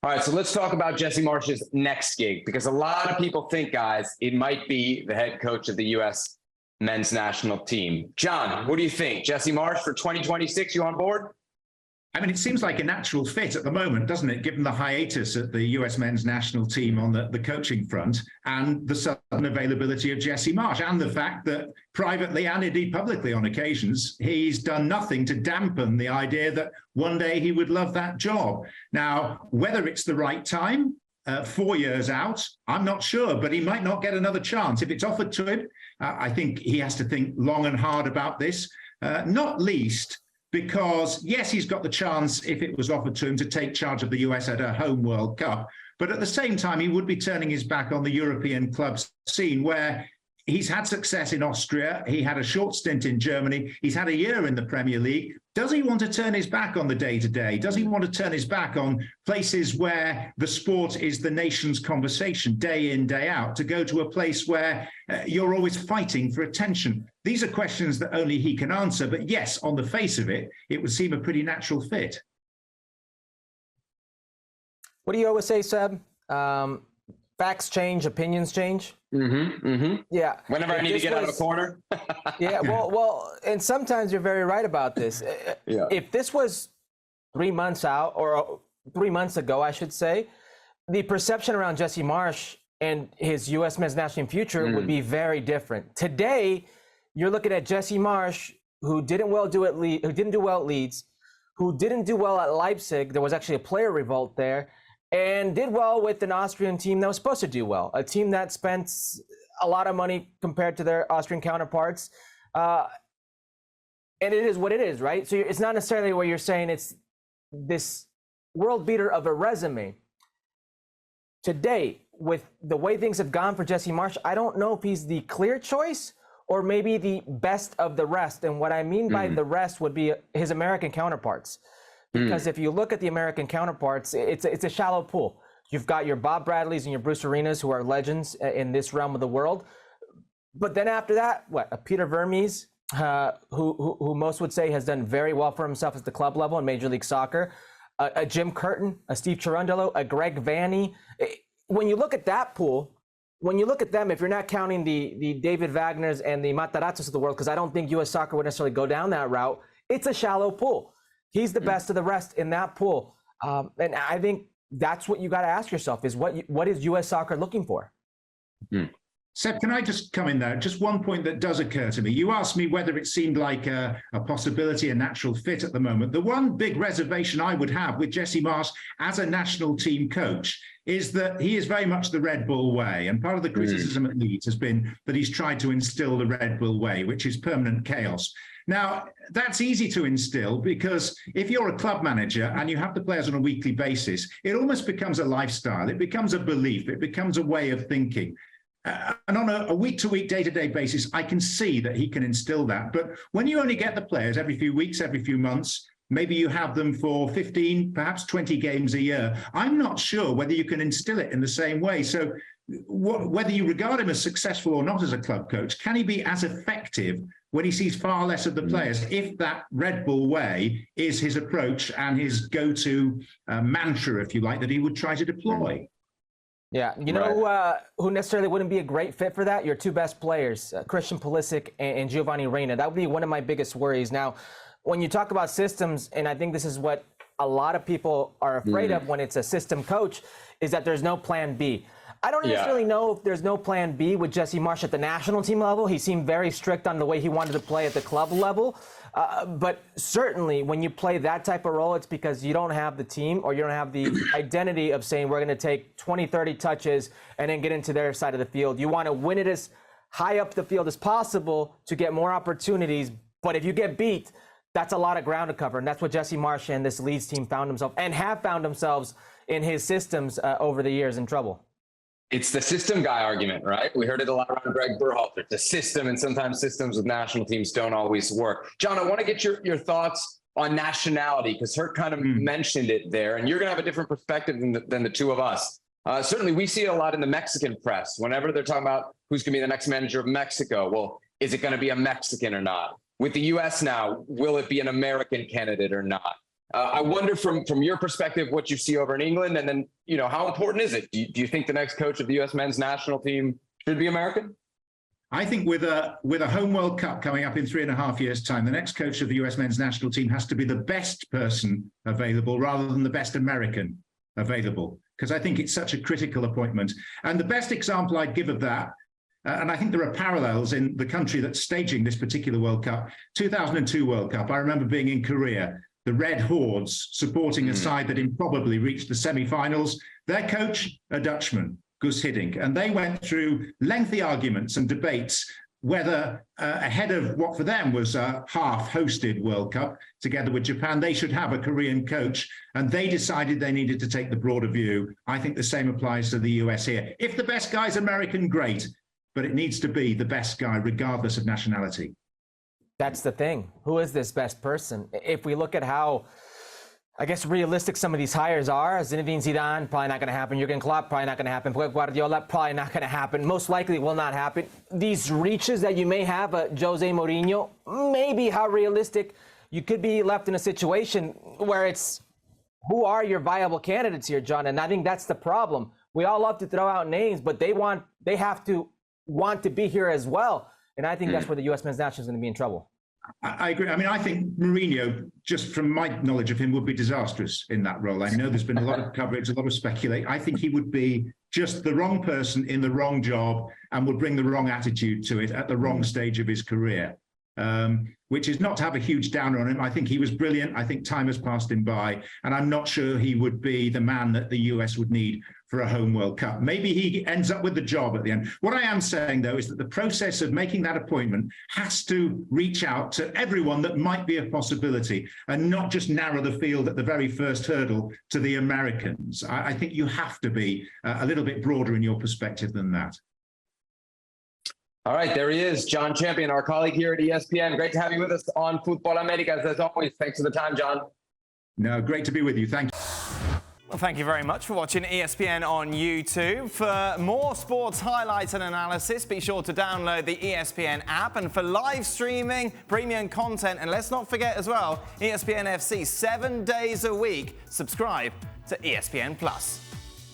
All right, so let's talk about Jesse Marsch's next gig, because a lot of people think, guys, it might be the head coach of the U.S. men's national team. John, what do you think? Jesse Marsch for 2026, you on board? I mean, it seems like a natural fit at the moment, doesn't it, given the hiatus at the US men's national team on the coaching front and the sudden availability of Jesse Marsch, and the fact that privately and indeed publicly on occasions, he's done nothing to dampen the idea that one day he would love that job. Now, whether it's the right time, 4 years out, I'm not sure, but he might not get another chance. If it's offered to him, I think he has to think long and hard about this, not least because, yes, he's got the chance, if it was offered to him, to take charge of the US at a home World Cup. But at the same time, he would be turning his back on the European club scene, where he's had success in Austria. He had a short stint in Germany. He's had a year in the Premier League. Does he want to turn his back on the day-to-day? Does he want to turn his back on places where the sport is the nation's conversation day in, day out, to go to a place where you're always fighting for attention? These are questions that only he can answer. But yes, on the face of it, it would seem a pretty natural fit. What do you always say, Seb? Facts change, opinions change. Yeah. Whenever I need to get out of a corner. Yeah. Well, and sometimes you're very right about this. Yeah. If this was 3 months out, or 3 months ago, I should say, the perception around Jesse Marsch and his U.S. men's national team future would be very different. Today, you're looking at Jesse Marsch, who didn't do well at Leeds, who didn't do well at Leipzig. There was actually a player revolt there. And did well with an Austrian team that was supposed to do well, a team that spent a lot of money compared to their Austrian counterparts. And it is what it is, right? So it's not necessarily what you're saying. It's this world beater of a resume. Today, with the way things have gone for Jesse Marsch, I don't know if he's the clear choice or maybe the best of the rest. And what I mean by the rest would be his American counterparts. Because if you look at the American counterparts, it's a shallow pool. You've got your Bob Bradleys and your Bruce Arenas, who are legends in this realm of the world. But then after that, a Peter Vermes, who most would say has done very well for himself at the club level in Major League Soccer, a Jim Curtin, a Steve Cherundolo, a Greg Vanney. When you look at that pool, when you look at them, if you're not counting the David Wagners and the Matarazzos of the world, because I don't think U.S. Soccer would necessarily go down that route, it's a shallow pool. He's the best of the rest in that pool. And I think that's what you got to ask yourself is what is U.S. Soccer looking for? Seb, can I just come in there? Just one point that does occur to me. You asked me whether it seemed like a possibility, a natural fit at the moment. The one big reservation I would have with Jesse Marsch as a national team coach is that he is very much the Red Bull way. And part of the criticism at Leeds has been that he's tried to instill the Red Bull way, which is permanent chaos. Now, that's easy to instill because if you're a club manager and you have the players on a weekly basis, it almost becomes a lifestyle. It becomes a belief. It becomes a way of thinking. And on a week-to-week, day-to-day basis, I can see that he can instill that. But when you only get the players every few weeks, every few months, maybe you have them for 15, perhaps 20 games a year, I'm not sure whether you can instill it in the same way. So whether you regard him as successful or not as a club coach, can he be as effective when he sees far less of the players, if that Red Bull way is his approach and his go-to mantra, if you like, that he would try to deploy? Yeah, you know who necessarily wouldn't be a great fit for that? Your two best players, Christian Pulisic and Giovanni Reina. That would be one of my biggest worries. Now, when you talk about systems, and I think this is what a lot of people are afraid of when it's a system coach, is that there's no plan B. I don't necessarily know if there's no plan B with Jesse Marsch at the national team level. He seemed very strict on the way he wanted to play at the club level. But certainly when you play that type of role, it's because you don't have the team or you don't have the identity of saying we're going to take 20, 30 touches and then get into their side of the field. You want to win it as high up the field as possible to get more opportunities. But if you get beat, that's a lot of ground to cover. And that's what Jesse Marsch and this Leeds team found himself and have found themselves in his systems over the years in trouble. It's the system guy argument, right? We heard it a lot around Greg Berhalter. The system, and sometimes systems with national teams don't always work. John, I want to get your thoughts on nationality, because Herc kind of mentioned it there, and you're going to have a different perspective than the two of us. Certainly, we see it a lot in the Mexican press. Whenever they're talking about who's going to be the next manager of Mexico, well, is it going to be a Mexican or not? With the U.S. now, will it be an American candidate or not? I wonder from your perspective what you see over in England, and then, you know, how important is it? Do you think the next coach of the U.S. men's national team should be American? I think with a home World Cup coming up in 3.5 years' time, the next coach of the US men's national team has to be the best person available rather than the best American available, because I think it's such a critical appointment. And the best example I'd give of that, and I think there are parallels in the country that's staging this particular World Cup, 2002 World Cup. I remember being in Korea, the Red Hordes supporting a side that improbably reached the semi-finals. Their coach, a Dutchman, Gus Hiddink, and they went through lengthy arguments and debates whether ahead of what for them was a half-hosted World Cup together with Japan, they should have a Korean coach, and they decided they needed to take the broader view. I think the same applies to the US here. If the best guy's American, great, but it needs to be the best guy regardless of nationality. That's the thing. Who is this best person? If we look at how, I guess, realistic some of these hires are, Zinedine Zidane, probably not going to happen. Jurgen Klopp, probably not going to happen. Pep Guardiola, probably not going to happen. Most likely will not happen. These reaches that you may have, Jose Mourinho, maybe how realistic you could be left in a situation where it's, who are your viable candidates here, John? And I think that's the problem. We all love to throw out names, but they have to want to be here as well. And I think that's where the U.S. men's national is going to be in trouble. I agree. I mean, I think Mourinho, just from my knowledge of him, would be disastrous in that role. I know there's been a lot of coverage, a lot of speculation. I think he would be just the wrong person in the wrong job and would bring the wrong attitude to it at the wrong stage of his career, which is not to have a huge downer on him. I think he was brilliant. I think time has passed him by, and I'm not sure he would be the man that the US would need for a home World Cup. Maybe he ends up with the job at the end. What I am saying, though, is that the process of making that appointment has to reach out to everyone that might be a possibility and not just narrow the field at the very first hurdle to the Americans. I think you have to be a little bit broader in your perspective than that. All right, there he is, Jon Champion, our colleague here at ESPN. Great to have you with us on Futbol Americas, as always. Thanks for the time, John. No, great to be with you. Thank you. Well, thank you very much for watching ESPN on YouTube. For more sports highlights and analysis, be sure to download the ESPN app. And for live streaming, premium content, and let's not forget as well, ESPN FC 7 days a week. Subscribe to ESPN Plus.